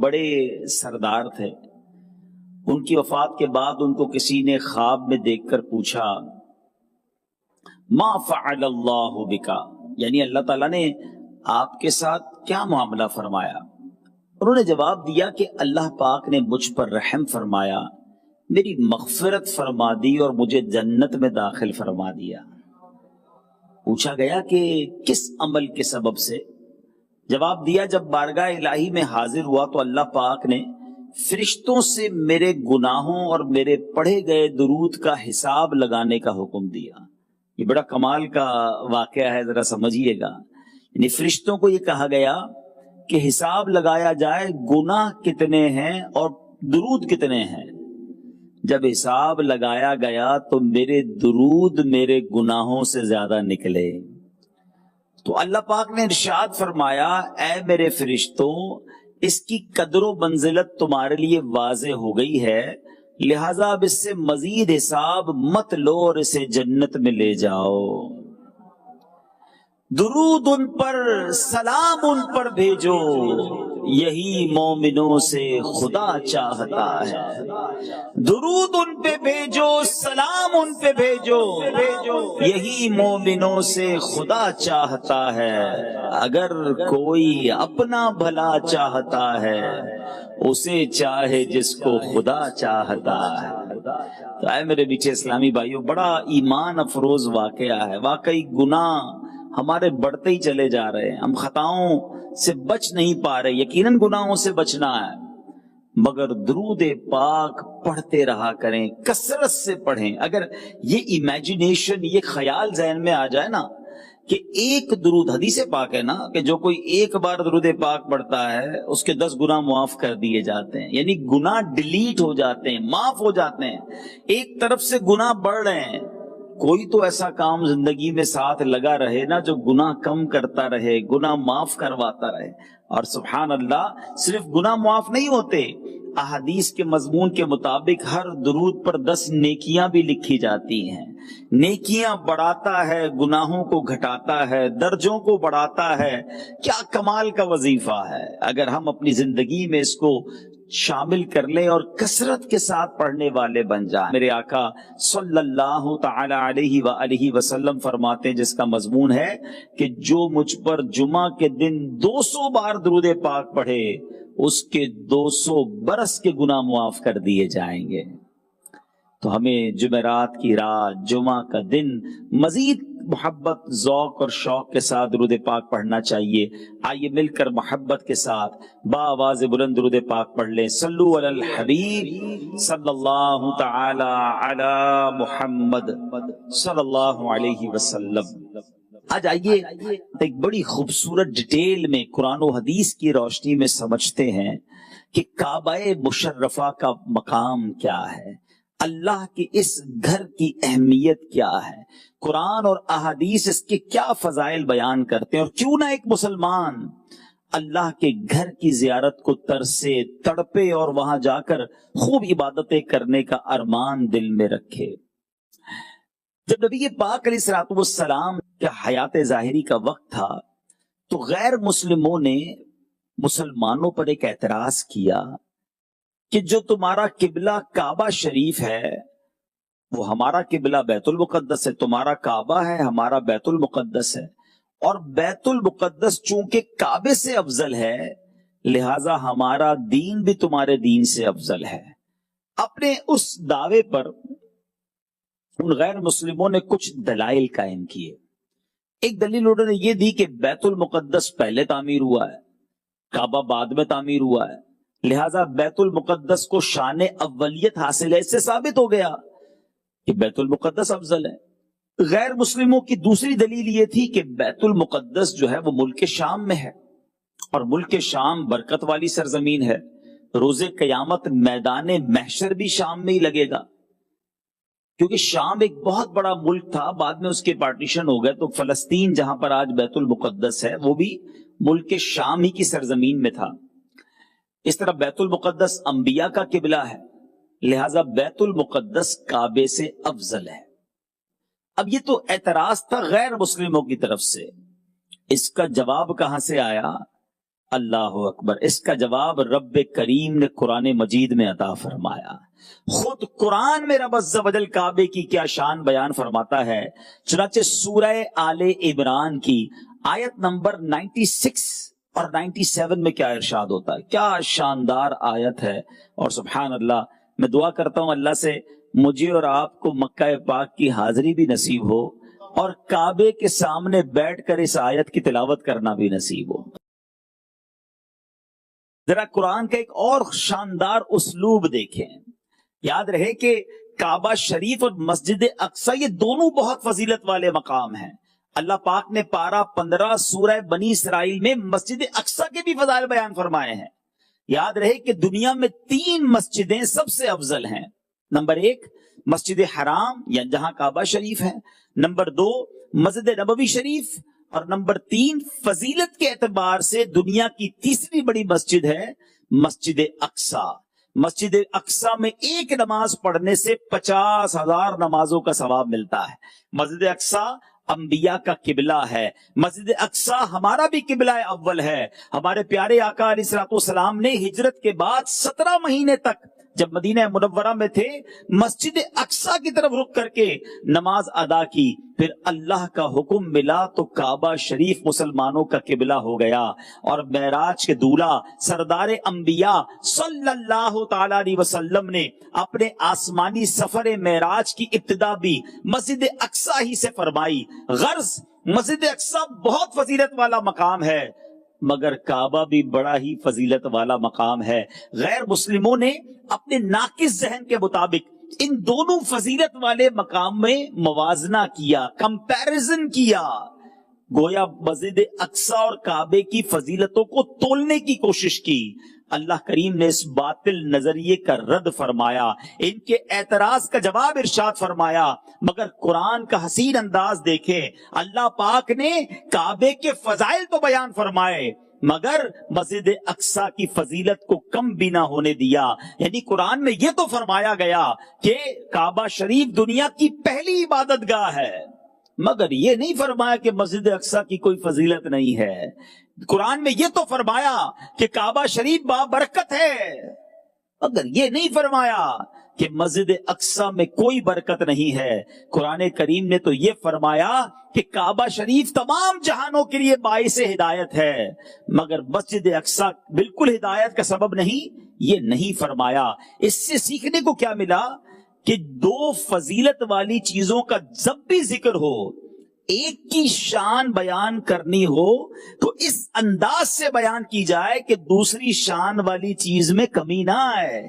بڑے سردار تھے. ان کی وفات کے بعد ان کو کسی نے خواب میں دیکھ کر پوچھا ما فعل اللہ بکا، یعنی اللہ تعالیٰ نے آپ کے ساتھ کیا معاملہ فرمایا؟ انہوں نے جواب دیا کہ اللہ پاک نے مجھ پر رحم فرمایا، میری مغفرت فرما دی اور مجھے جنت میں داخل فرما دیا. پوچھا گیا کہ کس عمل کے سبب سے؟ جواب دیا جب بارگاہ الہی میں حاضر ہوا تو اللہ پاک نے فرشتوں سے میرے گناہوں اور میرے پڑھے گئے درود کا حساب لگانے کا حکم دیا. یہ بڑا کمال کا واقعہ ہے، ذرا سمجھیے گا. یعنی فرشتوں کو یہ کہا گیا کہ حساب لگایا جائے گناہ کتنے ہیں اور درود کتنے ہیں. جب حساب لگایا گیا تو میرے درود میرے گناہوں سے زیادہ نکلے. تو اللہ پاک نے ارشاد فرمایا اے میرے فرشتوں، اس کی قدر و منزلت تمہارے لیے واضح ہو گئی ہے، لہذا اب اس سے مزید حساب مت لو اور اسے جنت میں لے جاؤ. درود ان پر، سلام ان پر بھیجو، یہی مومنوں سے خدا چاہتا ہے. درود ان پہ بھیجو، سلام ان پہ بھیجو، یہی مومنوں سے خدا چاہتا ہے. اگر کوئی اپنا بھلا چاہتا ہے اسے چاہے جس کو خدا چاہتا ہے. تو اے میرے میٹھے اسلامی بھائیوں، بڑا ایمان افروز واقعہ ہے. واقعی گناہ ہمارے بڑھتے ہی چلے جا رہے ہیں، ہم خطاؤں سے بچ نہیں پا رہے. یقیناً گناہوں سے بچنا ہے، مگر درود پاک پڑھتے رہا کریں، کثرت سے پڑھیں. اگر یہ امیجنیشن، یہ خیال ذہن میں آ جائے نا کہ ایک درود، حدیث پاک ہے نا کہ جو کوئی ایک بار درود پاک پڑھتا ہے اس کے 10 گناہ معاف کر دیے جاتے ہیں. یعنی گناہ ڈیلیٹ ہو جاتے ہیں، معاف ہو جاتے ہیں. ایک طرف سے گناہ بڑھ رہے ہیں، کوئی تو ایسا کام زندگی میں ساتھ لگا رہے نا جو گناہ کم کرتا رہے، گناہ معاف کرواتا رہے. اور سبحان اللہ، صرف گناہ معاف نہیں ہوتے، احادیث کے مضمون کے مطابق ہر درود پر 10 نیکیاں بھی لکھی جاتی ہیں. نیکیاں بڑھاتا ہے، گناہوں کو گھٹاتا ہے، درجوں کو بڑھاتا ہے. کیا کمال کا وظیفہ ہے. اگر ہم اپنی زندگی میں اس کو شامل کر لیں اور کثرت کے ساتھ پڑھنے والے بن جائیں. میرے آقا صلی اللہ تعالی علیہ وآلہ وسلم فرماتے ہیں، جس کا مضمون ہے کہ جو مجھ پر جمعہ کے دن 200 بار درود پاک پڑھے اس کے 200 برس کے گناہ معاف کر دیے جائیں گے. تو ہمیں جمعرات کی رات، جمعہ کا دن مزید محبت، ذوق اور شوق کے ساتھ درود پاک پڑھنا چاہیے. آئیے مل کر محبت کے ساتھ بآواز بلند درود پاک پڑھ لیں. صلو علی الحبیب صلی اللہ تعالی علی محمد صلی اللہ علیہ وسلم. آج آئیے ایک بڑی خوبصورت ڈیٹیل میں قرآن و حدیث کی روشنی میں سمجھتے ہیں کہ کعبہ مشرفہ کا مقام کیا ہے، اللہ کے اس گھر کی اہمیت کیا ہے، قرآن اور احادیث اس کے کیا فضائل بیان کرتے ہیں، اور کیوں نہ ایک مسلمان اللہ کے گھر کی زیارت کو ترسے، تڑپے اور وہاں جا کر خوب عبادتیں کرنے کا ارمان دل میں رکھے. جب نبی پاک علیہ الصلوۃ والسلام کے حیات ظاہری کا وقت تھا تو غیر مسلموں نے مسلمانوں پر ایک اعتراض کیا کہ جو تمہارا قبلہ کعبہ شریف ہے وہ ہمارا قبلہ بیت المقدس ہے، تمہارا کعبہ ہے، ہمارا بیت المقدس ہے، اور بیت المقدس چونکہ کعبے سے افضل ہے لہذا ہمارا دین بھی تمہارے دین سے افضل ہے. اپنے اس دعوے پر ان غیر مسلموں نے کچھ دلائل قائم کیے. ایک دلیل انہوں نے یہ دی کہ بیت المقدس پہلے تعمیر ہوا ہے، کعبہ بعد میں تعمیر ہوا ہے، لہذا بیت المقدس کو شان اولیت حاصل ہے. اس سے ثابت ہو گیا کہ بیت المقدس افضل ہے. غیر مسلموں کی دوسری دلیل یہ تھی کہ بیت المقدس جو ہے وہ ملک شام میں ہے، اور ملک شام برکت والی سرزمین ہے، روز قیامت میدان محشر بھی شام میں ہی لگے گا، کیونکہ شام ایک بہت بڑا ملک تھا، بعد میں اس کے پارٹیشن ہو گئے تو فلسطین جہاں پر آج بیت المقدس ہے وہ بھی ملک شام ہی کی سرزمین میں تھا. اس طرح بیت المقدس انبیاء کا قبلہ ہے، لہذا بیت المقدس کعبے سے افضل ہے. اب یہ تو اعتراض تھا غیر مسلموں کی طرف سے. اس کا جواب کہاں سے آیا؟ اللہ اکبر. اس کا جواب رب کریم نے قرآن مجید میں عطا فرمایا. خود قرآن میں رب عز و جل کعبے کی کیا شان بیان فرماتا ہے. چنانچہ سورہ آل عمران کی آیت نمبر 96 اور 97 میں کیا ارشاد ہوتا ہے. کیا شاندار آیت ہے. اور سبحان اللہ، میں دعا کرتا ہوں اللہ سے مجھے اور آپ کو مکہ پاک کی حاضری بھی نصیب ہو اور کعبے کے سامنے بیٹھ کر اس آیت کی تلاوت کرنا بھی نصیب ہو. ذرا قرآن کا ایک اور شاندار اسلوب دیکھیں. یاد رہے کہ کعبہ شریف اور مسجد اقصی یہ دونوں بہت فضیلت والے مقام ہیں. اللہ پاک نے پارہ 15 سورہ بنی اسرائیل میں مسجد اقصی کے بھی فضائل بیان فرمائے ہیں. یاد رہے کہ دنیا میں 3 مسجدیں سب سے افضل ہیں. نمبر 1 مسجد حرام یا جہاں کعبہ شریف ہے. نمبر 2 مسجد نبوی شریف. اور نمبر 3 فضیلت کے اعتبار سے دنیا کی تیسری بڑی مسجد ہے مسجد اقصی. مسجد اقصی میں ایک نماز پڑھنے سے 50,000 نمازوں کا ثواب ملتا ہے. مسجد اقصی انبیاء کا قبلہ ہے. مسجد اقصی ہمارا بھی قبلہ اول ہے. ہمارے پیارے آقا علیہ الصلوۃ والسلام نے ہجرت کے بعد 17 مہینے تک جب مدینہ منورہ میں تھے مسجد اقصی کی طرف رخ کر کے نماز ادا کی. پھر اللہ کا حکم ملا تو کعبہ شریف مسلمانوں کا قبلہ ہو گیا. اور معراج کے دولہ سردار انبیاء صلی اللہ تعالی علیہ وسلم نے اپنے آسمانی سفر معراج کی ابتدا بھی مسجد اقصی ہی سے فرمائی. غرض مسجد اقصی بہت فضیلت والا مقام ہے مگر کعبہ بھی بڑا ہی فضیلت والا مقام ہے. غیر مسلموں نے اپنے ناقص ذہن کے مطابق ان دونوں فضیلت والے مقام میں موازنہ کیا، کمپیرزن کیا. گویا مسجد اقصی اور کعبے کی فضیلتوں کو تولنے کی کوشش کی. اللہ کریم نے اس باطل نظریے کا رد فرمایا، ان کے اعتراض کا جواب ارشاد فرمایا. مگر قرآن کا حسین انداز دیکھیں. اللہ پاک نے کعبے کے فضائل تو بیان فرمائے مگر مسجد اقصی کی فضیلت کو کم بھی نہ ہونے دیا. یعنی قرآن میں یہ تو فرمایا گیا کہ کعبہ شریف دنیا کی پہلی عبادت گاہ ہے مگر یہ نہیں فرمایا کہ مسجد اقصی کی کوئی فضیلت نہیں ہے. قرآن میں یہ تو فرمایا کہ کعبہ شریف بابرکت ہے مگر یہ نہیں فرمایا کہ مسجد اقصی میں کوئی برکت نہیں ہے. قرآن کریم نے تو یہ فرمایا کہ کعبہ شریف تمام جہانوں کے لیے باعث ہدایت ہے مگر مسجد اقصی بالکل ہدایت کا سبب نہیں، یہ نہیں فرمایا. اس سے سیکھنے کو کیا ملا کہ 2 فضیلت والی چیزوں کا جب بھی ذکر ہو، ایک کی شان بیان کرنی ہو تو اس انداز سے بیان کی جائے کہ دوسری شان والی چیز میں کمی نہ آئے.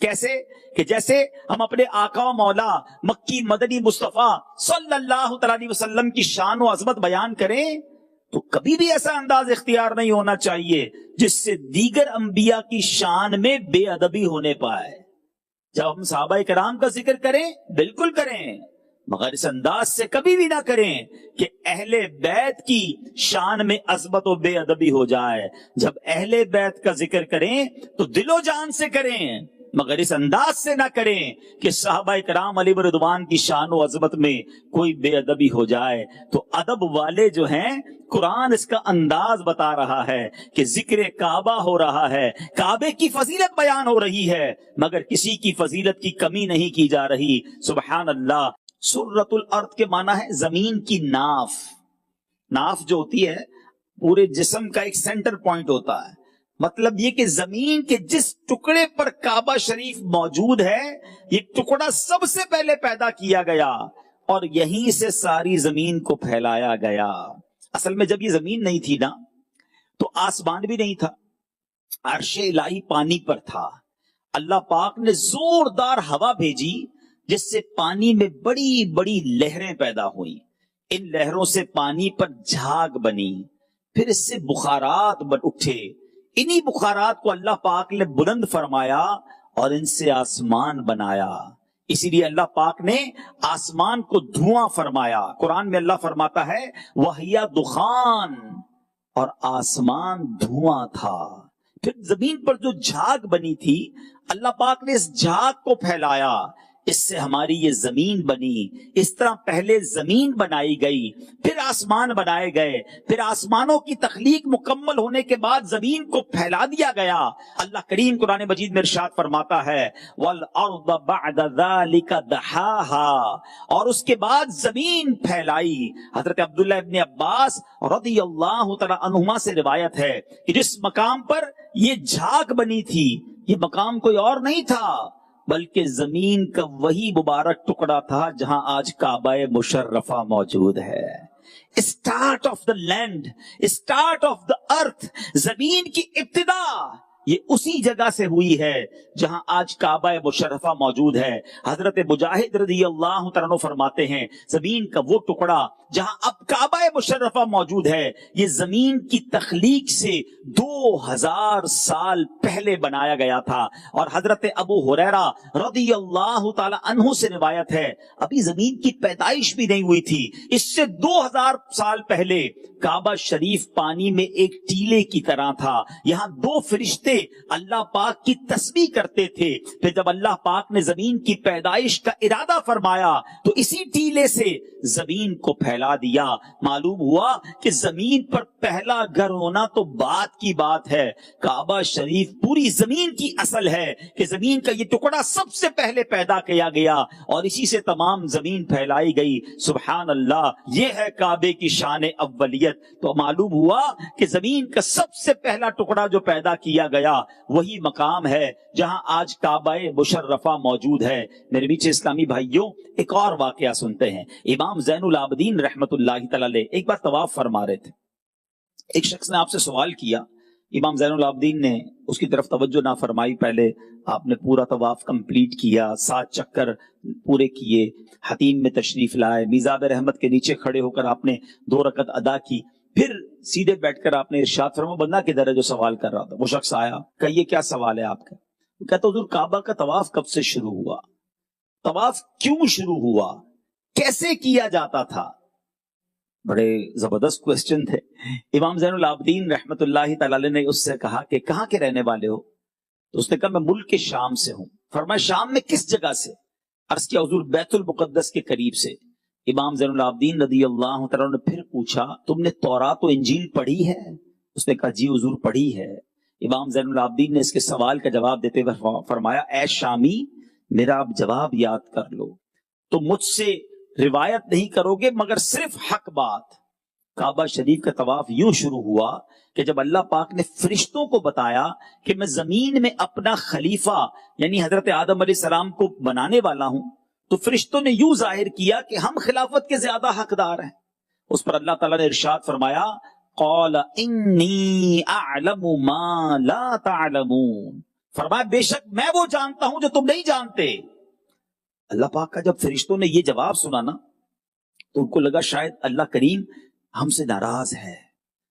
کیسے کہ جیسے ہم اپنے آقا و مولا مکی مدنی مصطفیٰ صلی اللہ علیہ وسلم کی شان و عظمت بیان کریں تو کبھی بھی ایسا انداز اختیار نہیں ہونا چاہیے جس سے دیگر انبیاء کی شان میں بے ادبی ہونے پائے. جب ہم صحابہ کرام کا ذکر کریں بالکل کریں مگر اس انداز سے کبھی بھی نہ کریں کہ اہل بیت کی شان میں عظمت و بے ادبی ہو جائے. جب اہل بیت کا ذکر کریں تو دل و جان سے کریں مگر اس انداز سے نہ کریں کہ صحابہ کرام علیہ رضوان کی شان و عظمت میں کوئی بے ادبی ہو جائے. تو ادب والے جو ہیں قرآن اس کا انداز بتا رہا ہے کہ ذکر کعبہ ہو رہا ہے، کعبے کی فضیلت بیان ہو رہی ہے مگر کسی کی فضیلت کی کمی نہیں کی جا رہی. سبحان اللہ. سرۃ الارض کے معنی ہے زمین کی ناف. ناف جو ہوتی ہے پورے جسم کا ایک سینٹر پوائنٹ ہوتا ہے. مطلب یہ کہ زمین کے جس ٹکڑے پر کعبہ شریف موجود ہے یہ ٹکڑا سب سے پہلے پیدا کیا گیا اور یہیں سے ساری زمین کو پھیلایا گیا. اصل میں جب یہ زمین نہیں تھی نا تو آسمان بھی نہیں تھا، عرش الہی پانی پر تھا. اللہ پاک نے زوردار ہوا بھیجی جس سے پانی میں بڑی بڑی لہریں پیدا ہوئیں. ان لہروں سے پانی پر جھاگ بنی، پھر اس سے بخارات اٹھے. انہی بخارات کو اللہ پاک نے بلند فرمایا اور ان سے آسمان بنایا. اسی لیے اللہ پاک نے آسمان کو دھواں فرمایا. قرآن میں اللہ فرماتا ہے وَهِيَ دُخَانٌ، اور آسمان دھواں تھا. پھر زمین پر جو جھاگ بنی تھی اللہ پاک نے اس جھاگ کو پھیلایا اس سے ہماری یہ زمین بنی، اس طرح پہلے زمین بنائی گئی، پھر آسمان بنائے گئے، پھر آسمانوں کی تخلیق مکمل ہونے کے بعد زمین کو پھیلا دیا گیا۔ اللہ کریم قرآن مجید میں ارشاد فرماتا ہے وَالْأَرْضَ بَعْدَ ذَلِكَ دَحَاهَا، اور اس کے بعد زمین پھیلائی۔ حضرت عبداللہ ابن عباس رضی اللہ تعالی عنہما سے روایت ہے کہ جس مقام پر یہ جھاگ بنی تھی، یہ مقام کوئی اور نہیں تھا بلکہ زمین کا وہی مبارک ٹکڑا تھا جہاں آج کعبہ مشرفہ موجود ہے۔ Start of the land, start of the earth, زمین کی ابتدا یہ اسی جگہ سے ہوئی ہے جہاں آج کعبہ مشرفہ موجود ہے۔ حضرت مجاہد رضی اللہ تعالیٰ عنہ فرماتے ہیں زمین کا وہ ٹکڑا جہاں اب کعبہ مشرفہ موجود ہے، یہ زمین کی تخلیق سے 2000 سال پہلے بنایا گیا تھا۔ اور حضرت ابو ہریرہ رضی اللہ تعالیٰ عنہ سے روایت ہے ابھی زمین کی پیدائش بھی نہیں ہوئی تھی، اس سے 2000 سال پہلے کعبہ شریف پانی میں ایک ٹیلے کی طرح تھا، یہاں 2 فرشتے اللہ پاک کی تسبیح کرتے تھے۔ پھر جب اللہ پاک نے زمین کی پیدائش کا ارادہ فرمایا تو اسی ٹیلے سے زمین کو پھیلا دیا۔ معلوم ہوا کہ زمین پر پہلا گھر ہونا تو بات کی بات ہے، کعبہ شریف پوری زمین کی اصل ہے کہ زمین کا یہ ٹکڑا سب سے پہلے پیدا کیا گیا اور اسی سے تمام زمین پھیلائی گئی۔ سبحان اللہ، یہ ہے کعبے کی شان اولیت۔ تو معلوم ہوا کہ زمین کا سب سے پہلا ٹکڑا جو پیدا کیا گیا وہی مقام ہے جہاں آج کعبہ مشرفہ موجود ہے۔ میرے بیچ اسلامی بھائیوں، ایک اور واقعہ سنتے ہیں۔ امام زین العابدین رحمت اللہ تعالی علیہ ایک بار طواف فرما رہے تھے، ایک شخص نے آپ سے سوال کیا، امام زین العابدین نے اس کی طرف توجہ نہ فرمائی، پہلے آپ نے پورا طواف کمپلیٹ کیا، 7 چکر پورے کیے، حتیم میں تشریف لائے، میزاب رحمت کے نیچے کھڑے ہو کر آپ نے 2 رکعت ادا کی، پھر سیدھے بیٹھ کر آپ نے ارشاد فرمایا بندہ کدھر ہے جو سوال کر رہا تھا؟ وہ شخص آیا، کہیے کیا سوال ہے آپ کا؟ وہ کہتا حضور کعبہ کا طواف کب سے شروع ہوا؟ طواف کیوں شروع ہوا؟ کیسے کیا جاتا تھا؟ بڑے زبردست کوسچن تھے۔ امام زین العابدین رحمت اللہ تعالی نے اس سے کہا کہ کہاں کے رہنے والے ہو؟ تو اس نے کہا میں ملک کے شام سے ہوں۔ فرمایا شام میں کس جگہ سے؟ عرض کیا حضور بیت المقدس کے قریب سے۔ امام زین العابدین رضی اللہ تعالیٰ نے پھر پوچھا تم نے تورات و انجیل پڑھی ہے؟ اس نے کہا جی حضور پڑھی ہے۔ امام زین العابدین نے اس کے سوال کا جواب دیتے ہوئے فرمایا اے شامی، میرا آپ جواب یاد کر لو، تم مجھ سے روایت نہیں کرو گے مگر صرف حق بات۔ کعبہ شریف کا طواف یوں شروع ہوا کہ جب اللہ پاک نے فرشتوں کو بتایا کہ میں زمین میں اپنا خلیفہ یعنی حضرت آدم علیہ السلام کو بنانے والا ہوں، تو فرشتوں نے یوں ظاہر کیا کہ ہم خلافت کے زیادہ حقدار ہیں۔ اس پر اللہ تعالیٰ نے ارشاد فرمایا قال انی اعلم ما لا تعلمون، فرمایا بے شک میں وہ جانتا ہوں جو تم نہیں جانتے۔ اللہ پاک کا جب فرشتوں نے یہ جواب سنا نا تو ان کو لگا شاید اللہ کریم ہم سے ناراض ہے،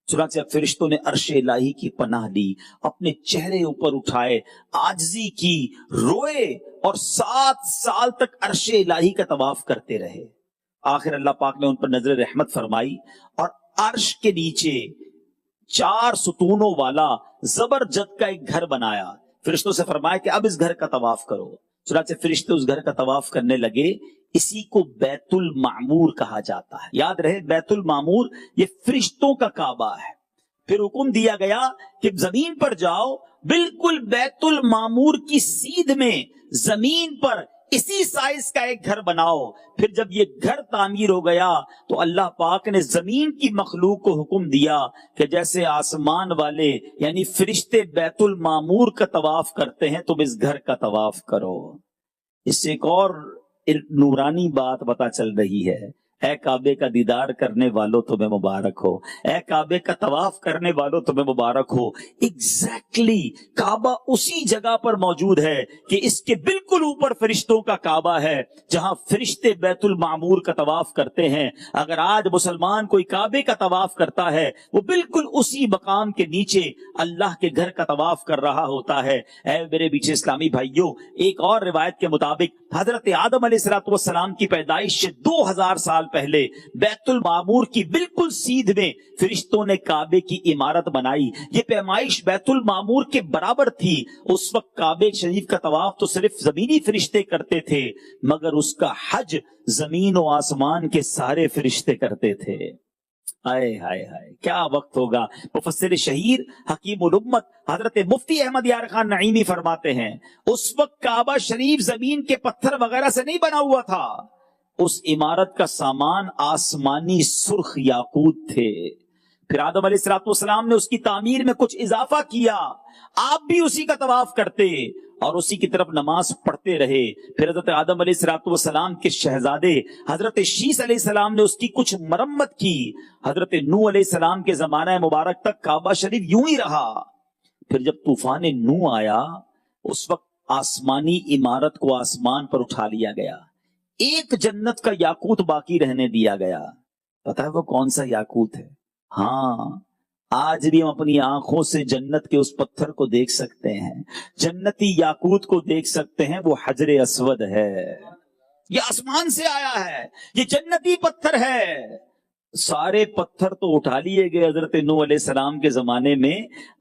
چنانچہ فرشتوں نے عرش الہی کی پناہ لی، اپنے چہرے اوپر اٹھائے، عاجزی کی، روئے اور 7 سال تک عرش الہی کا طواف کرتے رہے۔ آخر اللہ پاک نے ان پر نظر رحمت فرمائی اور عرش کے نیچے 4 ستونوں والا زبرجد کا ایک گھر بنایا۔ فرشتوں سے فرمایا کہ اب اس گھر کا طواف کرو۔ چنانچہ فرشتے اس گھر کا طواف کرنے لگے، اسی کو بیت المعمور کہا جاتا ہے۔ یاد رہے بیت المعمور یہ فرشتوں کا کعبہ ہے۔ پھر حکم دیا گیا کہ زمین پر جاؤ، بالکل بیت المعمور کی سیدھ میں زمین پر اسی سائز کا ایک گھر بناؤ۔ پھر جب یہ گھر تعمیر ہو گیا تو اللہ پاک نے زمین کی مخلوق کو حکم دیا کہ جیسے آسمان والے یعنی فرشتے بیت المعمور کا طواف کرتے ہیں تم اس گھر کا طواف کرو۔ اس سے ایک اور نورانی بات پتہ چل رہی ہے، اے کعبے کا دیدار کرنے والوں تمہیں مبارک ہو، اے کعبے کا طواف کرنے والوں تمہیں مبارک ہو۔ ایگزیکٹلی کعبہ اسی جگہ پر موجود ہے کہ اس کے بالکل اوپر فرشتوں کا کعبہ ہے جہاں فرشتے بیت المعمور کا طواف کرتے ہیں۔ اگر آج مسلمان کوئی کعبے کا طواف کرتا ہے وہ بالکل اسی مقام کے نیچے اللہ کے گھر کا طواف کر رہا ہوتا ہے۔ اے میرے پیچھے اسلامی بھائیوں، ایک اور روایت کے مطابق حضرت آدم علیہ السلام کی پیدائش سے 2000 سال پہلے بیت المعمور کی بالکل سیدھ میں فرشتوں نے کعبے کی عمارت بنائی. یہ پیمائش بیت المعمور کے برابر تھی. اس وقت کعبے شریف کا طواف تو صرف زمینی فرشتے کرتے تھے، مگر اس کا حج زمین و آسمان کے سارے فرشتے کرتے تھے. ہائے ہائے ہائے کیا وقت ہوگا. مفسر شہیر حکیم الامت حضرت مفتی احمد یار خان نعیمی فرماتے ہیں اس وقت کعبہ شریف زمین کے پتھر وغیرہ سے نہیں بنا ہوا تھا. اس عمارت کا سامان آسمانی سرخ یاقوت تھے. پھر آدم علیہ السلام نے اس کی تعمیر میں کچھ اضافہ کیا. آپ بھی اسی کا طواف کرتے اور اسی کی طرف نماز پڑھتے رہے. پھر حضرت آدم علیہ السلام کے شہزادے حضرت شیس علیہ السلام نے اس کی کچھ مرمت کی. حضرت نوح علیہ السلام کے زمانہ مبارک تک کعبہ شریف یوں ہی رہا. پھر جب طوفان نوح آیا اس وقت آسمانی عمارت کو آسمان پر اٹھا لیا گیا. ایک جنت کا یاقوت باقی رہنے دیا گیا. پتہ ہے وہ کون سا یاقوت ہے؟ ہاں آج بھی ہم اپنی آنکھوں سے جنت کے اس پتھر کو دیکھ سکتے ہیں، جنتی یاقوت کو دیکھ سکتے ہیں. وہ حجر اسود ہے. یہ آسمان سے آیا ہے، یہ جنتی پتھر ہے. سارے پتھر تو اٹھا لیے گئے حضرت نوح علیہ السلام کے زمانے میں،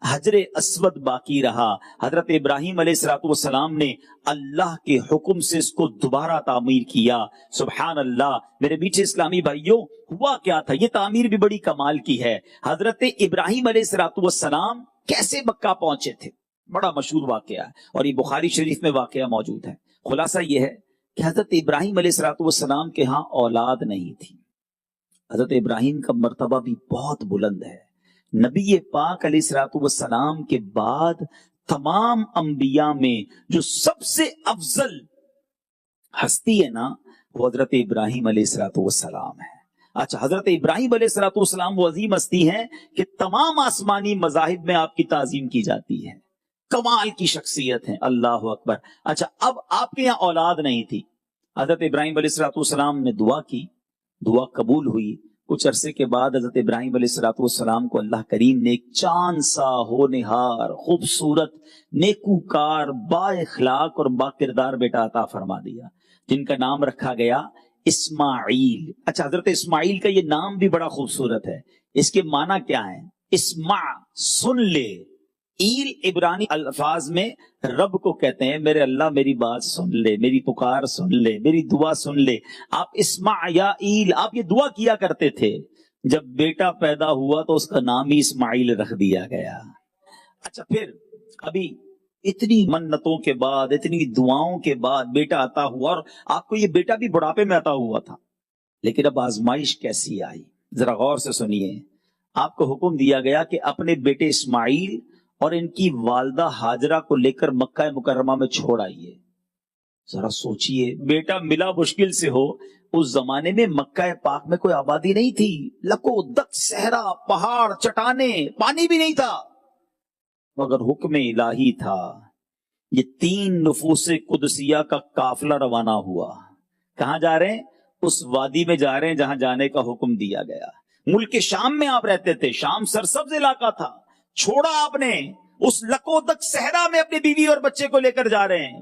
حجر اسود باقی رہا. حضرت ابراہیم علیہ السلام نے اللہ کے حکم سے اس کو دوبارہ تعمیر کیا. سبحان اللہ. میرے میٹھے اسلامی بھائیوں، ہوا کیا تھا؟ یہ تعمیر بھی بڑی کمال کی ہے. حضرت ابراہیم علیہ السلام کیسے مکہ پہنچے تھے؟ بڑا مشہور واقعہ ہے اور یہ بخاری شریف میں واقعہ موجود ہے. خلاصہ یہ ہے کہ حضرت ابراہیم علیہ السلام کے ہاں اولاد نہیں تھی. حضرت ابراہیم کا مرتبہ بھی بہت بلند ہے. نبی پاک علیہ السلام کے بعد تمام انبیاء میں جو سب سے افضل ہستی ہے نا، وہ حضرت ابراہیم علیہ السلام ہے. اچھا، حضرت ابراہیم علیہ السلام وہ عظیم ہستی ہیں کہ تمام آسمانی مذاہب میں آپ کی تعظیم کی جاتی ہے. کمال کی شخصیت ہے. اللہ اکبر. اچھا، اب آپ کے یہاں اولاد نہیں تھی. حضرت ابراہیم علیہ السلام نے دعا کی، دعا قبول ہوئی. کچھ عرصے کے بعد حضرت ابراہیم علیہ السلام کو اللہ کریم نے ایک چاند سا ہونہار خوبصورت نیکوکار با اخلاق اور با کردار بیٹا عطا فرما دیا، جن کا نام رکھا گیا اسماعیل. اچھا، حضرت اسماعیل کا یہ نام بھی بڑا خوبصورت ہے. اس کے معنی کیا ہے؟ اسمع، سن لے. ایل عبرانی الفاظ میں رب کو کہتے ہیں میرے اللہ میری بات سن لے، میری پکار سن لے، میری دعا سن لے. آپ اسمع یا ایل، آپ یہ دعا کیا کرتے تھے. جب بیٹا پیدا ہوا تو اس کا نام ہی اسماعیل رکھ دیا گیا. اچھا، پھر ابھی اتنی منتوں کے بعد، اتنی دعاؤں کے بعد بیٹا عطا ہوا، اور آپ کو یہ بیٹا بھی بڑھاپے میں عطا ہوا تھا. لیکن اب آزمائش کیسی آئی ذرا غور سے سنیے. آپ کو حکم دیا گیا کہ اپنے بیٹے اسماعیل اور ان کی والدہ ہاجرہ کو لے کر مکہ مکرمہ میں چھوڑ آئیے. ذرا سوچئے، بیٹا ملا مشکل سے ہو. اس زمانے میں مکہ پاک میں کوئی آبادی نہیں تھی، لکو دک صحرا، پہاڑ، چٹانے، پانی بھی نہیں تھا، مگر حکم الہی تھا. یہ 3 نفوس قدسیہ کا قافلہ روانہ ہوا. کہاں جا رہے ہیں؟ اس وادی میں جا رہے ہیں جہاں جانے کا حکم دیا گیا. ملک شام میں آپ رہتے تھے، شام سرسبز علاقہ تھا. چھوڑا آپ نے، اس لکو دک صحرا میں اپنی بیوی اور بچے کو لے کر جا رہے ہیں.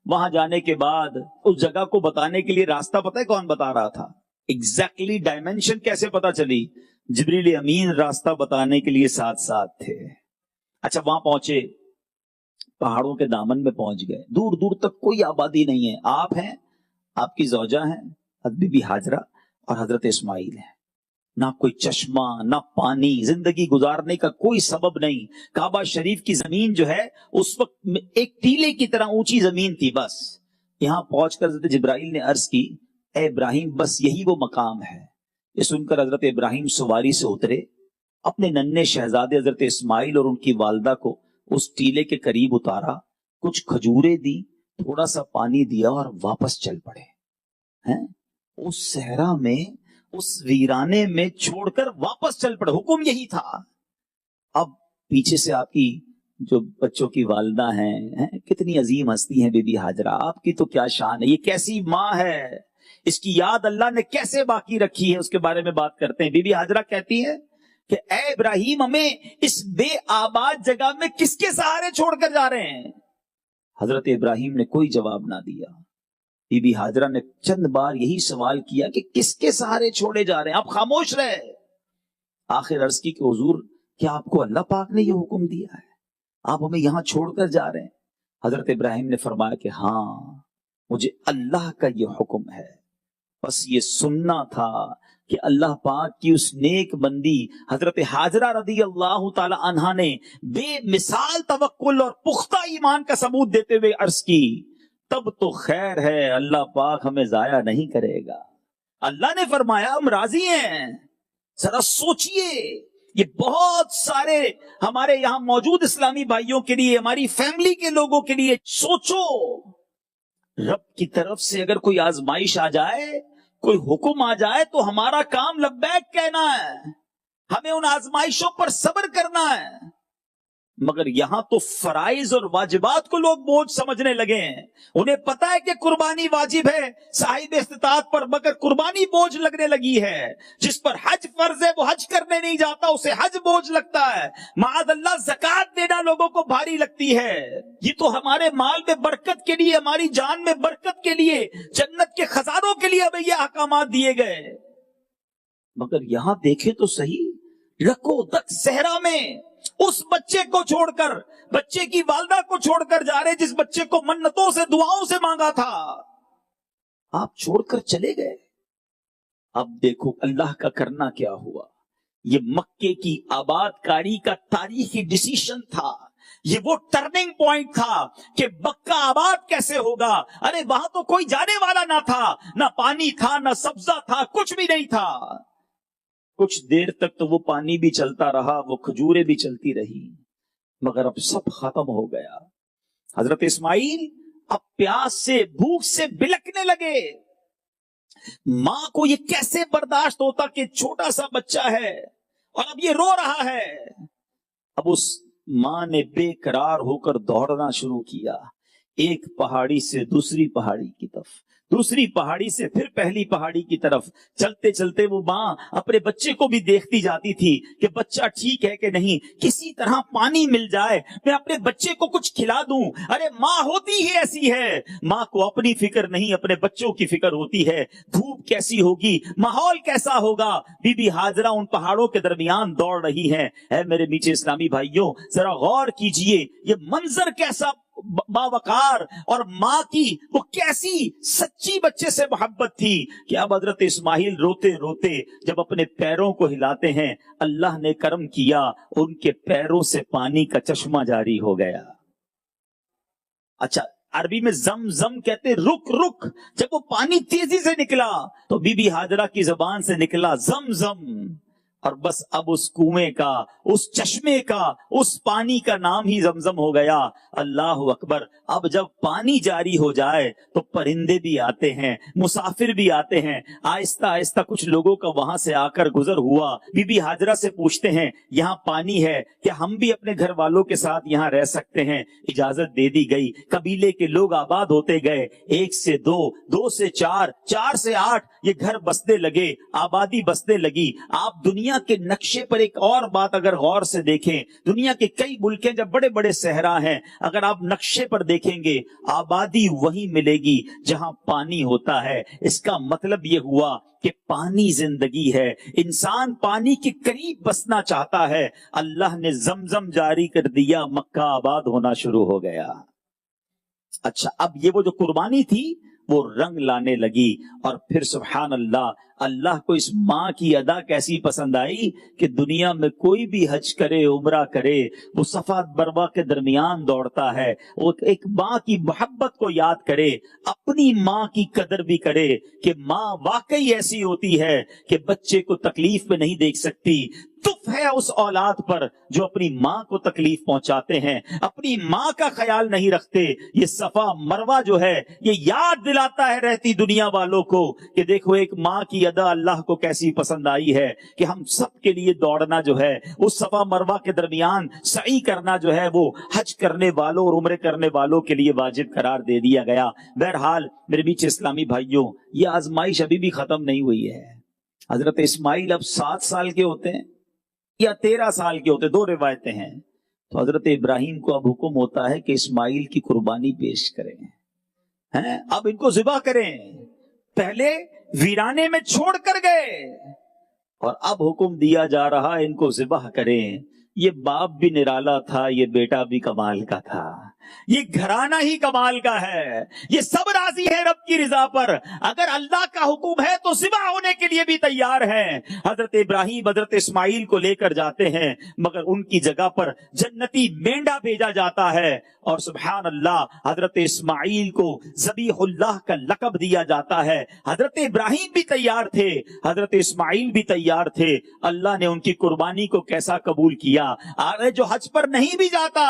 وہاں جانے کے بعد اس جگہ کو بتانے کے لیے راستہ پتہ ہے کون بتا رہا تھا؟ ایگزیکٹلی ڈائمینشن کیسے پتا چلی؟ جبریل امین راستہ بتانے کے لیے ساتھ ساتھ تھے. اچھا، وہاں پہنچے، پہاڑوں کے دامن میں پہنچ گئے. دور دور تک کوئی آبادی نہیں ہے. آپ ہیں، آپ کی زوجہ ہیں حضرت بی بی ہاجرہ اور حضرت اسماعیل ہیں. نہ کوئی چشمہ، نہ پانی، زندگی گزارنے کا کوئی سبب نہیں. کعبہ شریف کی زمین جو ہے اس وقت ایک ٹیلے کی طرح اونچی زمین تھی. بس یہاں پہنچ کر حضرت جبرائیل نے عرض کی، اے ابراہیم بس یہی وہ مقام ہے. یہ سن کر حضرت ابراہیم سواری سے اترے، اپنے ننھے شہزادے حضرت اسماعیل اور ان کی والدہ کو اس ٹیلے کے قریب اتارا، کچھ کھجوریں دی، تھوڑا سا پانی دیا اور واپس چل پڑے. اس صحرا میں، اس ویرانے میں چھوڑ کر واپس چل پڑے. حکم یہی تھا. اب پیچھے سے آپ کی جو بچوں کی والدہ ہیں، کتنی عظیم ہستی ہیں بی بی ہاجرہ. آپ کی تو کیا شان ہے، یہ کیسی ماں ہے، اس کی یاد اللہ نے کیسے باقی رکھی ہے، اس کے بارے میں بات کرتے ہیں. بی بی ہاجرہ کہتی ہے کہ اے ابراہیم، ہمیں اس بے آباد جگہ میں کس کے سہارے چھوڑ کر جا رہے ہیں؟ حضرت ابراہیم نے کوئی جواب نہ دیا. بی بی حاجرہ نے چند بار یہی سوال کیا کہ کس کے سہارے چھوڑے جا رہے ہیں؟ آپ خاموش رہے. آخر عرض کی کہ حضور کیا آپ کو اللہ پاک نے یہ حکم دیا ہے؟ آپ ہمیں یہاں چھوڑ کر جا رہے ہیں؟ حضرت ابراہیم نے فرمایا کہ ہاں مجھے اللہ کا یہ حکم ہے، بس یہ سننا تھا کہ اللہ پاک کی اس نیک بندی حضرت حاجرہ رضی اللہ تعالی عنہا نے بے مثال توکل اور پختہ ایمان کا ثبوت دیتے ہوئے عرض کی تب تو خیر ہے، اللہ پاک ہمیں ضائع نہیں کرے گا. اللہ نے فرمایا ہم راضی ہیں. ذرا سوچئے، یہ بہت سارے ہمارے یہاں موجود اسلامی بھائیوں کے لیے، ہماری فیملی کے لوگوں کے لیے سوچو، رب کی طرف سے اگر کوئی آزمائش آ جائے، کوئی حکم آ جائے تو ہمارا کام لبیک کہنا ہے، ہمیں ان آزمائشوں پر صبر کرنا ہے. مگر یہاں تو فرائض اور واجبات کو لوگ بوجھ سمجھنے لگے ہیں. انہیں پتا ہے کہ قربانی واجب ہے صاحب استطاعت پر، مگر قربانی بوجھ لگنے لگی ہے. جس پر حج فرض ہے وہ حج کرنے نہیں جاتا، اسے حج بوجھ لگتا ہے. معاذ اللہ زکوٰۃ دینا لوگوں کو بھاری لگتی ہے. یہ تو ہمارے مال میں برکت کے لیے، ہماری جان میں برکت کے لیے، جنت کے خزانوں کے لیے ہمیں یہ احکامات دیے گئے. مگر یہاں دیکھیں تو صحیح، رکو دک صحرا میں اس بچے کو چھوڑ کر، بچے کی والدہ کو چھوڑ کر جا رہے، جس بچے کو منتوں سے دعاؤں سے مانگا تھا، آپ چھوڑ کر چلے گئے. اب دیکھو اللہ کا کرنا کیا ہوا. یہ مکے کی آباد کاری کا تاریخی ڈیسیشن تھا، یہ وہ ٹرننگ پوائنٹ تھا کہ مکہ آباد کیسے ہوگا. ارے وہاں تو کوئی جانے والا نہ تھا، نہ پانی تھا، نہ سبزہ تھا، کچھ بھی نہیں تھا. کچھ دیر تک تو وہ پانی بھی چلتا رہا، وہ کھجوریں بھی چلتی رہی، مگر اب سب ختم ہو گیا. حضرت اسماعیل اب پیاس سے، بھوک سے بلکنے لگے. ماں کو یہ کیسے برداشت ہوتا کہ چھوٹا سا بچہ ہے اور اب یہ رو رہا ہے. اب اس ماں نے بے قرار ہو کر دوڑنا شروع کیا، ایک پہاڑی سے دوسری پہاڑی کی طرف، دوسری پہاڑی سے پھر پہلی پہاڑی کی طرف. چلتے چلتے وہ ماں اپنے بچے کو بھی دیکھتی جاتی تھی کہ بچہ ٹھیک ہے کہ نہیں، کسی طرح پانی مل جائے، میں اپنے بچے کو کچھ کھلا دوں. ارے ماں ہوتی ہی ایسی ہے، ماں کو اپنی فکر نہیں، اپنے بچوں کی فکر ہوتی ہے. دھوپ کیسی ہوگی، ماحول کیسا ہوگا. بی بی حاجرہ ان پہاڑوں کے درمیان دوڑ رہی ہیں. اے میرے میٹھے اسلامی بھائیوں، ذرا غور کیجئے، یہ منظر کیسا باوقار، اور ماں کی وہ کیسی سچی بچے سے محبت تھی کہ اب حضرت اسماعیل روتے روتے جب اپنے پیروں کو ہلاتے ہیں، اللہ نے کرم کیا، ان کے پیروں سے پانی کا چشمہ جاری ہو گیا. اچھا، عربی میں زم زم کہتے رک رک. جب وہ پانی تیزی سے نکلا تو بی بی حاجرہ کی زبان سے نکلا زم زم، اور بس اب اس کنویں کا، اس چشمے کا، اس پانی کا نام ہی زمزم ہو گیا. اللہ اکبر. اب جب پانی جاری ہو جائے تو پرندے بھی آتے ہیں، مسافر بھی آتے ہیں. آہستہ آہستہ کچھ لوگوں کا وہاں سے آ کر گزر ہوا. بی بی حاجرہ سے پوچھتے ہیں یہاں پانی ہے کہ ہم بھی اپنے گھر والوں کے ساتھ یہاں رہ سکتے ہیں؟ اجازت دے دی گئی. قبیلے کے لوگ آباد ہوتے گئے، 1 سے 2، 2 سے 4، 4 سے 8، یہ گھر بسنے لگے، آبادی بسنے لگی. آپ دنیا کے نقشے پر ایک اور بات اگر غور سے دیکھیں، دنیا کے کئی ملک ہیں جب بڑے بڑے صحرا ہیں، اگر آپ نقشے پر دیکھیں گے آبادی وہیں ملے گی جہاں پانی ہوتا ہے. اس کا مطلب یہ ہوا کہ پانی زندگی ہے، انسان پانی کے قریب بسنا چاہتا ہے. اللہ نے زمزم جاری کر دیا، مکہ آباد ہونا شروع ہو گیا. اچھا، اب یہ وہ جو قربانی تھی وہ رنگ لانے لگی. اور پھر سبحان اللہ، اللہ کو اس ماں کی ادا کیسی پسند آئی کہ دنیا میں کوئی بھی حج کرے، عمرہ کرے، وہ صفا مروہ کے درمیان دوڑتا ہے. وہ ایک ماں کی محبت کو یاد کرے، اپنی ماں کی قدر بھی کرے کہ ماں واقعی ایسی ہوتی ہے کہ بچے کو تکلیف میں نہیں دیکھ سکتی. تف ہے اس اولاد پر جو اپنی ماں کو تکلیف پہنچاتے ہیں، اپنی ماں کا خیال نہیں رکھتے. یہ صفا مروہ جو ہے یہ یاد دلاتا ہے رہتی دنیا والوں کو کہ دیکھو ایک ماں کی ادا اللہ کو کیسی پسند آئی ہے کہ ہم سب کے لیے دوڑنا جو ہے، اس صفا مروہ کے درمیان سعی کرنا جو ہے وہ حج کرنے والوں اور عمرے کرنے والوں کے لیے واجب قرار دے دیا گیا. بہرحال میرے بیچ اسلامی بھائیوں، یہ آزمائش ابھی بھی ختم نہیں ہوئی ہے. حضرت اسماعیل اب 7 سال کے ہوتے ہیں یا 13 سال کے ہوتے، 2 روایتیں ہیں. تو حضرت ابراہیم کو اب حکم ہوتا ہے کہ اسماعیل کی قربانی پیش کریں. ہیں اب ان کو ذبح کریں، پہلے ویرانے میں چھوڑ کر گئے اور اب حکم دیا جا رہا ان کو ذبح کریں۔ یہ باپ بھی نرالا تھا، یہ بیٹا بھی کمال کا تھا، یہ گھرانہ ہی کمال کا ہے، یہ سب راضی ہے رب کی رضا پر۔ اگر اللہ کا حکم ہے تو ذبح ہونے کے لیے بھی تیار ہیں۔ حضرت ابراہیم حضرت اسماعیل کو لے کر جاتے ہیں، مگر ان کی جگہ پر جنتی مینڈا بھیجا جاتا ہے، اور سبحان اللہ حضرت اسماعیل کو ذبیح اللہ کا لقب دیا جاتا ہے۔ حضرت ابراہیم بھی تیار تھے، حضرت اسماعیل بھی تیار تھے۔ اللہ نے ان کی قربانی کو کیسا قبول کیا۔ آگے جو حج پر نہیں بھی جاتا،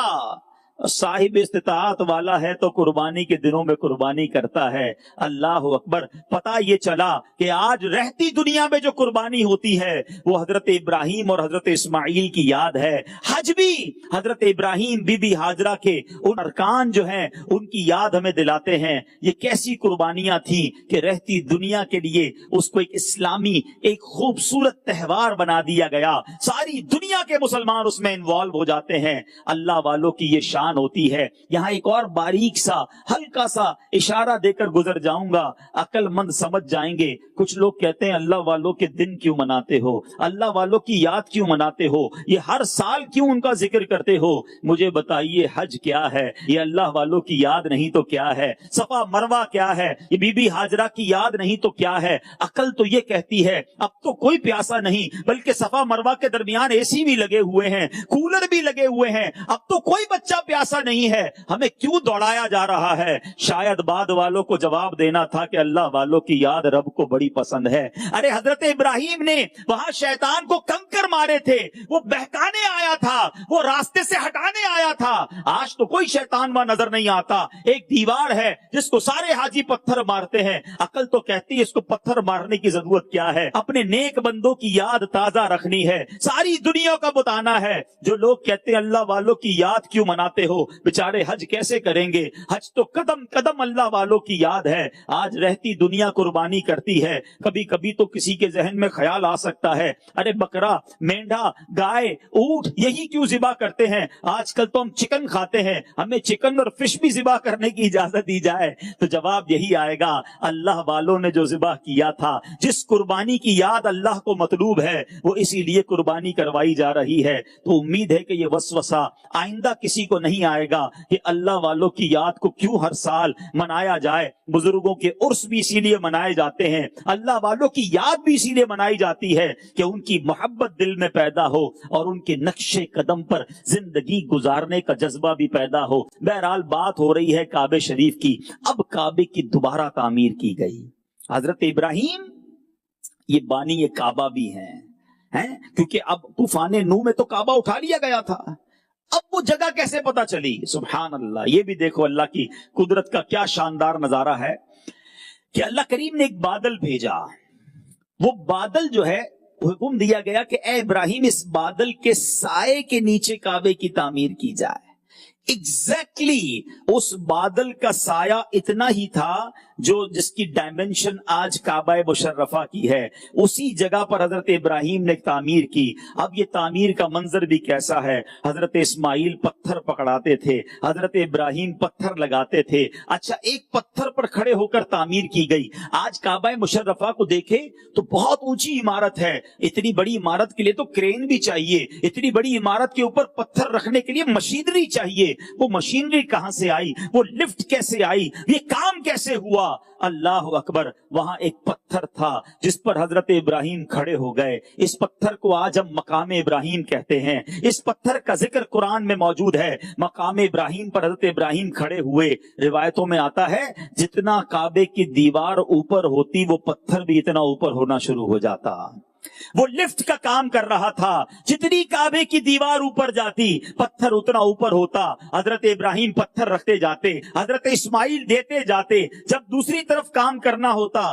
صاحب استطاعت والا ہے تو قربانی کے دنوں میں قربانی کرتا ہے۔ اللہ اکبر۔ پتہ یہ چلا کہ آج رہتی دنیا میں جو قربانی ہوتی ہے وہ حضرت ابراہیم اور حضرت اسماعیل کی یاد ہے۔ حج بھی حضرت ابراہیم بی بی ہاجرہ کے ان ارکان جو ہیں ان کی یاد ہمیں دلاتے ہیں۔ یہ کیسی قربانیاں تھیں کہ رہتی دنیا کے لیے اس کو ایک اسلامی ایک خوبصورت تہوار بنا دیا گیا۔ ساری دنیا کے مسلمان اس میں انوالو ہو جاتے ہیں۔ اللہ والوں کی یہ شان ہوتی ہے۔ یہاں ایک اور باریک سا ہلکا سا اشارہ دے کر گزر جاؤں گا، عقل مند سمجھ جائیں گے۔ کچھ لوگ کہتے ہیں اللہ والوں کے دن کیوں مناتے ہو، اللہ والوں کی یاد کیوں مناتے ہو، یہ ہر سال کیوں ان کا ذکر کرتے ہو؟ مجھے بتائیے حج کیا ہے؟ یہ اللہ والوں کی یاد نہیں تو کیا ہے؟ صفا مروہ کیا ہے؟ یہ بی بی ہاجرہ کی یاد نہیں تو کیا ہے؟ عقل تو یہ کہتی ہے اب تو کوئی پیاسا نہیں، بلکہ صفا مروہ کے درمیان اے سی بھی لگے ہوئے ہیں، کولر بھی لگے ہوئے ہیں، اب تو کوئی بچہ پیاسا نہیں ہے، ہمیں کیوں دوڑایا جا رہا ہے؟ شاید بعد والوں کو جواب دینا تھا کہ اللہ والوں کی یاد رب کو بڑی پسند ہے۔ ارے حضرت ابراہیم نے وہاں شیطان کو کنکر مارے تھے، وہ بہکانے آیا تھا، وہ راستے سے ہٹانے آیا تھا۔ آج تو کوئی شیطان وہاں نظر نہیں آتا، ایک دیوار ہے جس کو سارے حاجی پتھر مارتے ہیں۔ عقل تو کہتی ہے اس کو پتھر مارنے کی ضرورت کیا ہے، اپنے نیک بندوں کی یاد تازہ رکھنی ہے۔ ساری دنیا کا بتانا ہے۔ جو لوگ کہتے ہیں اللہ والوں کی یاد کیوں مناتے ہو، بیچارے حج کیسے کریں گے؟ حج تو قدم قدم اللہ والوں کی یاد ہے۔ آج رہتی دنیا قربانی کرتی ہے، کبھی کبھی تو کسی کے ذہن میں خیال آ سکتا ہے ارے بکرا، مینڈا، گائے، اونٹ یہی کیوں ذبح کرتے ہیں؟ آج کل تو ہم چکن کھاتے ہیں، ہمیں چکن اور فش بھی ذبح کرنے کی اجازت دی جائے تو جواب یہی آئے گا اللہ والوں نے جو ذبح کیا تھا، جس قربانی کی یاد اللہ کو مطلوب ہے وہ اسی لیے قربانی کروائی جا رہی ہے۔ تو امید ہے کہ یہ وسوسہ آئندہ کسی کو نہیں آئے گا کہ اللہ والوں کی یاد کو کیوں ہر سال منایا جائے۔ بزرگوں کے عرس بھی اسی لیے منائے جاتے ہیں، اللہ والوں کی یاد بھی اسی لیے منائی جاتی ہے کہ ان کی محبت دل میں پیدا ہو اور ان کے نقش قدم پر زندگی گزارنے کا جذبہ بھی پیدا ہو۔ بہرحال بات ہو رہی ہے کعبہ شریف کی۔ اب کعبے کی دوبارہ تعمیر کی گئی۔ حضرت ابراہیم یہ بانی کعبہ بھی ہیں، کیونکہ اب طوفان نوح میں تو کعبہ اٹھا لیا گیا تھا، اب وہ جگہ کیسے پتا چلی؟ سبحان اللہ۔ یہ بھی دیکھو اللہ کی قدرت کا کیا شاندار نظارہ ہے کہ اللہ کریم نے ایک بادل بھیجا۔ وہ بادل جو ہے حکم دیا گیا کہ اے ابراہیم اس بادل کے سائے کے نیچے کعبے کی تعمیر کی جائے۔ ایگزیکٹلی اس بادل کا سایہ اتنا ہی تھا جو جس کی ڈائمنشن آج کعبہ مشرفہ کی ہے، اسی جگہ پر حضرت ابراہیم نے تعمیر کی۔ اب یہ تعمیر کا منظر بھی کیسا ہے؟ حضرت اسماعیل پتھر پکڑاتے تھے، حضرت ابراہیم پتھر لگاتے تھے۔ اچھا ایک پتھر پر کھڑے ہو کر تعمیر کی گئی۔ آج کعبہ مشرفہ کو دیکھے تو بہت اونچی عمارت ہے، اتنی بڑی عمارت کے لیے تو کرین بھی چاہیے، اتنی بڑی عمارت کے اوپر پتھر رکھنے کے لیے مشینری چاہیے۔ وہ مشینری کہاں سے آئی؟ وہ لفٹ کیسے آئی؟ یہ کام کیسے ہوا؟ اللہ اکبر۔ وہاں ایک پتھر تھا جس پر حضرت ابراہیم کھڑے ہو گئے۔ اس پتھر کو آج ہم مقام ابراہیم کہتے ہیں۔ اس پتھر کا ذکر قرآن میں موجود ہے۔ مقام ابراہیم پر حضرت ابراہیم کھڑے ہوئے۔ روایتوں میں آتا ہے جتنا کعبے کی دیوار اوپر ہوتی وہ پتھر بھی اتنا اوپر ہونا شروع ہو جاتا۔ وہ لفٹ کا کام کر رہا تھا، جتنی کعبے کی دیوار اوپر جاتی پتھر اتنا اوپر ہوتا۔ حضرت ابراہیم پتھر رکھتے جاتے، حضرت اسماعیل دیتے جاتے۔ جب دوسری طرف کام کرنا ہوتا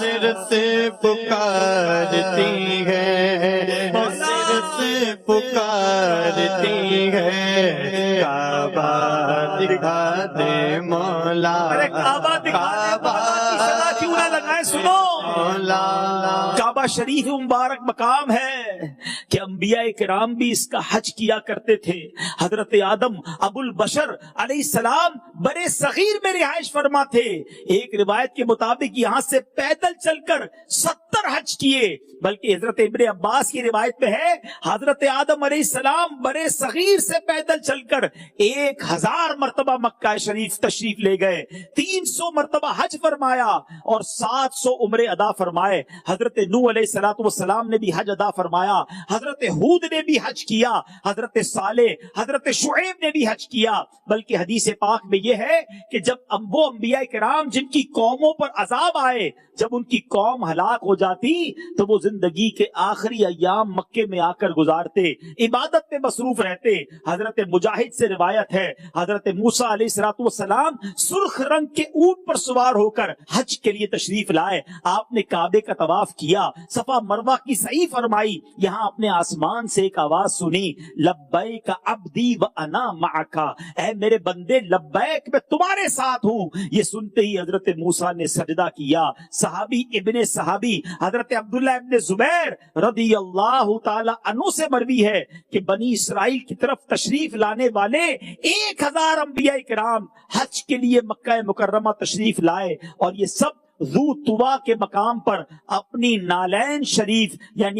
سر سے پکارتی ہے، سر سے پکارتی ہے، کعبہ دکھا دے مولا، ارے کعبہ دکھا دے مولا کی صدا کیوں نہ لگائیں؟ سنو، کعبہ شریف مبارک مقام ہے کہ انبیاء کرام بھی اس کا حج کیا کرتے تھے۔ حضرت آدم ابو البشر علیہ السلام برے صغیر میں رہائش فرما تھے۔ ایک روایت کے مطابق یہاں سے پیدل چل کر 70 حج کیے، بلکہ حضرت ابن عباس کی روایت میں ہے حضرت آدم علیہ السلام برے صغیر سے پیدل چل کر 1000 مرتبہ مکہ شریف تشریف لے گئے، 300 مرتبہ حج فرمایا اور 700 عمرے ادا فرمائے۔ حضرت نوح علیہ السلام نے بھی حج ادا فرمایا، حضرت ہود نے بھی حج کیا، حضرت صالح حضرت شعیب نے بھی حج کیا۔ بلکہ حدیث پاک میں یہ ہے کہ جب وہ انبیاء کرام جن کی قوموں پر عذاب آئے، جب ان کی قوم ہلاک ہو جاتی تو وہ زندگی کے آخری ایام مکے میں آ کر گزارتے، عبادت میں مصروف رہتے۔ حضرت مجاہد سے روایت ہے حضرت موسیٰ علیہ السلام سرخ رنگ کے اونٹ پر سوار ہو کر حج کے لیے تشریف لائے۔ آپ نے کعبے کا طواف کیا، صفا مروہ کی سعی فرمائی، یہاں آپ نے آسمان سے ایک آواز سنی، لبیک عبدی وانا معک، اے میرے بندے لبیک میں تمہارے ساتھ ہوں۔ یہ سنتے ہی حضرت موسیٰ نے سجدہ کیا۔ صحابی ابن صحابی حضرت عبداللہ ابن زبیر رضی اللہ تعالی عنہ سے مروی ہے کہ بنی اسرائیل کی طرف تشریف لانے والے 1000 انبیاء کرام حج کے لیے مکہ مکرمہ تشریف لائے، اور یہ سب ذو طوا کے مقام پر اپنی نالین شریف یعنی